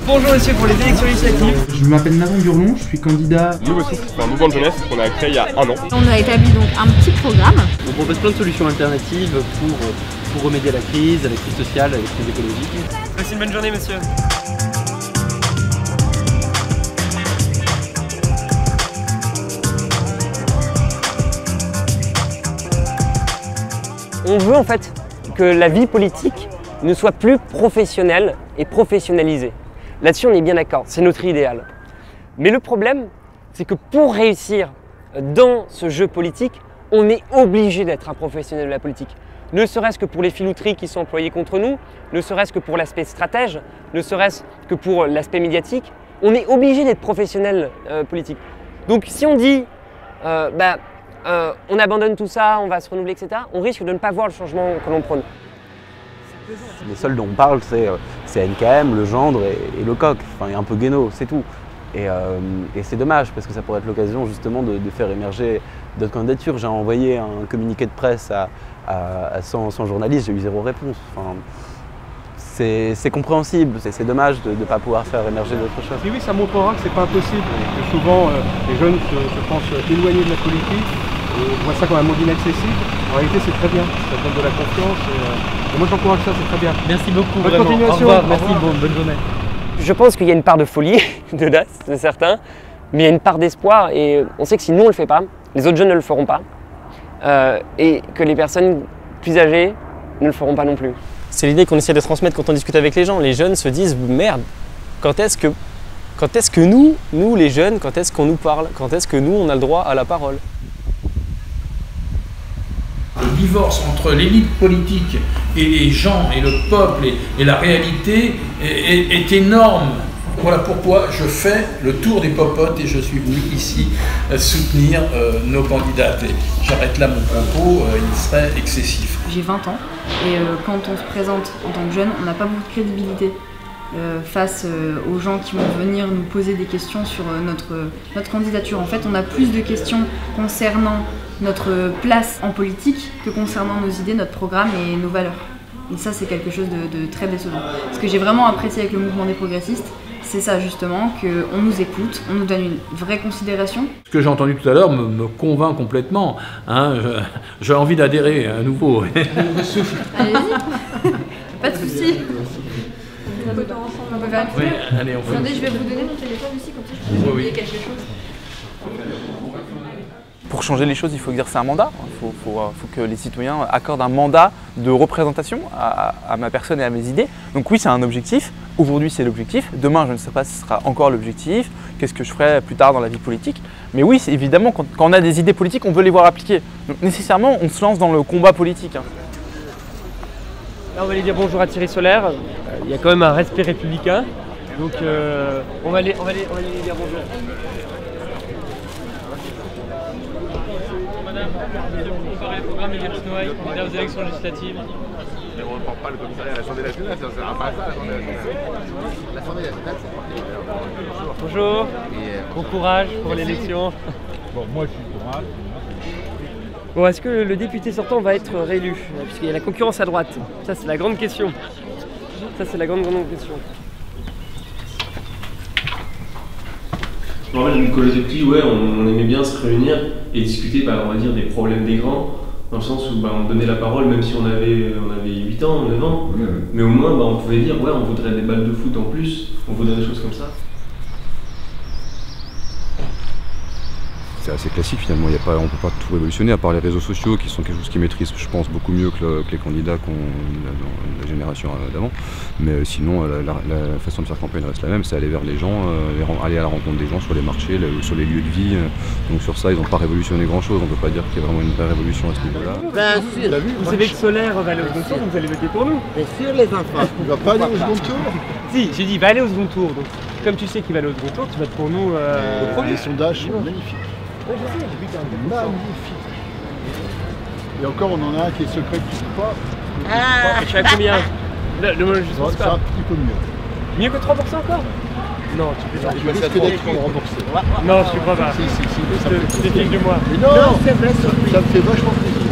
Bonjour monsieur, pour les élections législatives. Je m'appelle Nathan Burlon, je suis candidat. Nous aussi, c'est un mouvement de jeunesse qu'on a créé il y a 1 an. On a établi donc un petit programme. On propose plein de solutions alternatives pour remédier à la crise sociale, à la crise écologique. Passez une bonne journée monsieur. On veut en fait que la vie politique ne soit plus professionnelle et professionnalisée. Là-dessus, on est bien d'accord, c'est notre idéal. Mais le problème, c'est que pour réussir dans ce jeu politique, on est obligé d'être un professionnel de la politique. Ne serait-ce que pour les filouteries qui sont employées contre nous, ne serait-ce que pour l'aspect stratège, ne serait-ce que pour l'aspect médiatique, on est obligé d'être professionnel politique. Donc si on dit on abandonne tout ça, on va se renouveler, etc., on risque de ne pas voir le changement que l'on prône. Les seuls dont on parle, c'est NKM, Le Gendre et Lecoq, enfin, et un peu Guénaud, c'est tout. Et c'est dommage parce que ça pourrait être l'occasion justement de faire émerger d'autres candidatures. J'ai envoyé un communiqué de presse à 100 journalistes, j'ai eu 0 réponse. Enfin, c'est compréhensible, c'est dommage de ne pas pouvoir faire émerger d'autres choses. Et oui, ça montrera que c'est pas impossible, que souvent les jeunes se pensent éloignés de la politique, et voient ça comme un monde inaccessible. En réalité, c'est très bien, ça donne de la confiance. Et moi, j'encourage ça, c'est très bien. Merci beaucoup, bonne vraiment. continuation. Au revoir, merci, bonne journée. Je pense qu'il y a une part de folie, d'audace de certains, mais il y a une part d'espoir et on sait que si nous on ne le fait pas, les autres jeunes ne le feront pas et que les personnes plus âgées ne le feront pas non plus. C'est l'idée qu'on essaie de transmettre quand on discute avec les gens. Les jeunes se disent « merde, quand est-ce que nous les jeunes, quand est-ce qu'on nous parle? Quand est-ce que nous on a le droit à la parole ?» Le divorce entre l'élite politique et les gens et le peuple et la réalité est énorme. Voilà pourquoi je fais le tour des popotes et je suis venu ici soutenir nos candidates. J'arrête là mon propos, il serait excessif. J'ai 20 ans et quand on se présente en tant que jeune, on n'a pas beaucoup de crédibilité face aux gens qui vont venir nous poser des questions sur notre candidature. En fait, on a plus de questions concernant notre place en politique que concernant nos idées, notre programme et nos valeurs. Et ça, c'est quelque chose de très décevant. Ce que j'ai vraiment apprécié avec le mouvement des progressistes, c'est ça justement, qu'on nous écoute, on nous donne une vraie considération. Ce que j'ai entendu tout à l'heure me convainc complètement. Hein, j'ai envie d'adhérer à nouveau. Allez-y, pas de soucis. On peut faire une photo. Oui, allez, on fait. Attendez, je vais vous donner mon téléphone aussi, comme ça je peux vous envoyer quelque chose. Pour changer les choses, il faut exercer un mandat. Il faut que les citoyens accordent un mandat de représentation à ma personne et à mes idées. Donc oui, c'est un objectif. Aujourd'hui, c'est l'objectif. Demain, je ne sais pas si ce sera encore l'objectif. Qu'est-ce que je ferai plus tard dans la vie politique. Mais oui, évidemment, quand on a des idées politiques, on veut les voir appliquées. Donc nécessairement, on se lance dans le combat politique. Là, on va aller dire bonjour à Thierry Solaire. Il y a quand même un respect républicain. Donc on va aller dire bonjour. Madame, on préparer le programme Elias Noailles, candidat aux élections législatives. Mais on ne porte pas le commissariat à l'Assemblée nationale, ça ne sert pas à ça, l'Assemblée nationale. Bonjour, bon courage pour l'élection. Bon, moi je suis droit. Bon, est-ce que le député sortant va être réélu? Puisqu'il y a la concurrence à droite. Ça, c'est la grande question. Ça, c'est la grande question. En fait, quand les petits, ouais, on aimait bien se réunir et discuter, on va dire, des problèmes des grands, dans le sens où on donnait la parole même si on avait 8 ans, 9 ans, mais au moins on pouvait dire, ouais, on voudrait des balles de foot en plus, on voudrait des choses comme ça. C'est assez classique finalement, on ne peut pas tout révolutionner à part les réseaux sociaux qui sont quelque chose qu'ils maîtrisent, je pense, beaucoup mieux que les candidats dans la génération d'avant. Mais sinon, la façon de faire campagne reste la même, c'est aller vers les gens, aller à la rencontre des gens sur les marchés, sur les lieux de vie. Donc sur ça, ils n'ont pas révolutionné grand-chose, on ne peut pas dire qu'il y a vraiment une vraie révolution à ce niveau-là. Bien sûr. Vous savez que Solaire va aller au second tour, vous allez voter pour nous. Bien sûr les enfants. Il ne va pas aller au second tour? Si, j'ai dit il va aller au second tour. Donc, comme tu sais qu'il va aller au second tour, tu votes pour nous. Les sondages sont magnifiques. Magnifique. Et encore, on en a un qui est secret qui ne sait pas. Je suis à combien? C'est un petit peu mieux. Mieux que 3% encore? Non, tu peux pas. Tu risques d'être remboursé. Non, je ne crois pas. Si, tu défiles de moi. Mais non, c'est vrai, ça me fait vachement plaisir.